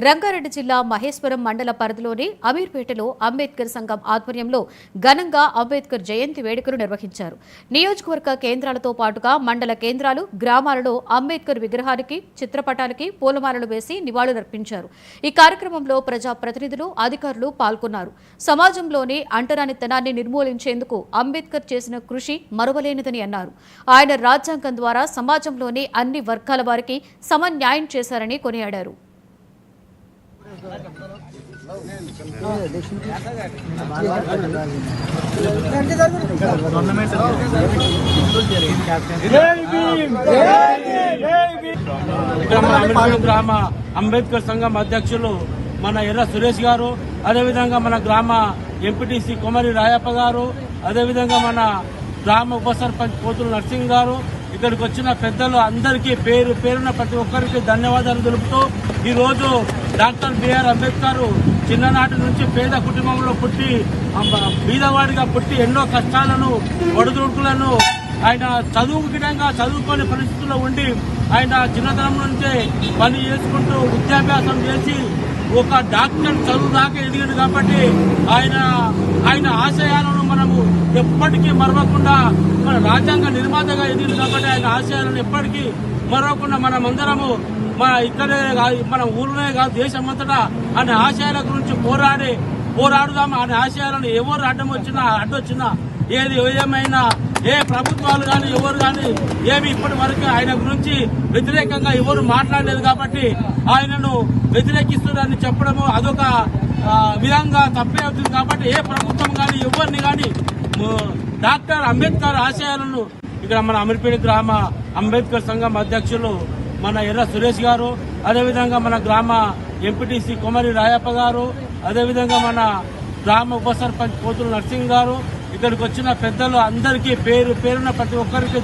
రంగారెడ్డి జిల్లా మహేశ్వరం మండల పరిధిలోని అమీర్పేటలో అంబేద్కర్ సంఘం ఆధ్వర్యంలో ఘనంగా అంబేద్కర్ జయంతి వేడుకలు నిర్వహించారు. నియోజకవర్గ కేంద్రాలతో పాటుగా మండల కేంద్రాలు, గ్రామాలలో అంబేద్కర్ విగ్రహానికి, చిత్రపటానికి పూలమాలలు వేసి నివాళులర్పించారు. ఈ కార్యక్రమంలో ప్రజాప్రతినిధులు, అధికారులు పాల్గొన్నారు. సమాజంలోని అంటరానితనాన్ని నిర్మూలించేందుకు అంబేద్కర్ చేసిన కృషి మరువలేనిదని అన్నారు. ఆయన రాజ్యాంగం ద్వారా సమాజంలోని అన్ని వర్గాల వారికి సమన్యాయం చేశారని కొనియాడారు. గ్రామ అంబేద్కర్ సంఘం అధ్యక్షులు మన ఎర్ర సురేష్ గారు, అదేవిధంగా మన గ్రామ ఎంపీటీసీ కొమరి రాయప్ప గారు, అదేవిధంగా మన గ్రామ ఉప సర్పంచ్ పోతుల నర్సింగ్ గారు, ఇక్కడికి వచ్చిన పెద్దలు అందరికీ పేరు పేరున ప్రతి ఒక్కరికి ధన్యవాదాలు తెలుపుతూ ఈ రోజు డాక్టర్ బిఆర్ అంబేద్కర్ చిన్ననాటి నుంచి పేద కుటుంబంలో పుట్టి బీదవాడిగా పుట్టి ఎన్నో కష్టాలను, ఒడిదుడుకులను ఆయన చదువుకునే పరిస్థితుల్లో ఉండి ఆయన చిన్నతనం నుంచే పని చేసుకుంటూ విద్యాభ్యాసం చేసి ఒక డాక్టర్ చదువు దాకా ఎదిగాడు. కాబట్టి ఆయన ఆశయాలను మనము ఎప్పటికీ మరవకుండా, మన రాజ్యాంగ నిర్మాతగా ఎదిగింది కాబట్టి ఆయన ఆశయాలను ఎప్పటికీ మరవకుండా మనమందరము ఇక్కడే మన ఊళ్ళోనే కాదు దేశమంతటా ఆయన ఆశయాల గురించి పోరాడుదాం. ఆయన ఆశయాలను ఎవరు అడ్డొచ్చినా ఏది ఏమైనా ఏ ప్రభుత్వాలు కానీ ఎవరు కానీ ఏమి ఇప్పటి వరకు ఆయన గురించి వ్యతిరేకంగా ఎవరు మాట్లాడలేదు. కాబట్టి ఆయనను వ్యతిరేకిస్తున్నారని చెప్పడము అదొక విధంగా తప్పే అవుతుంది. కాబట్టి ఏ ప్రభుత్వం కానీ ఎవరిని కానీ డాక్టర్ అంబేద్కర్ ఆశయాలను ఇక్కడ మన అమీర్పేట గ్రామ అంబేద్కర్ సంఘం అధ్యక్షులు మన ఎర్ర సురేష్ గారు, అదేవిధంగా మన గ్రామ ఎంపీటీసీ కొమరి రాయప్ప గారు, అదేవిధంగా మన గ్రామ ఉప సర్పంచ్ పోతుల నర్సింగ్ గారు, ఇక్కడికి వచ్చిన పెద్దలు అందరికీ పేరు పేరున ప్రతి ఒక్కరికి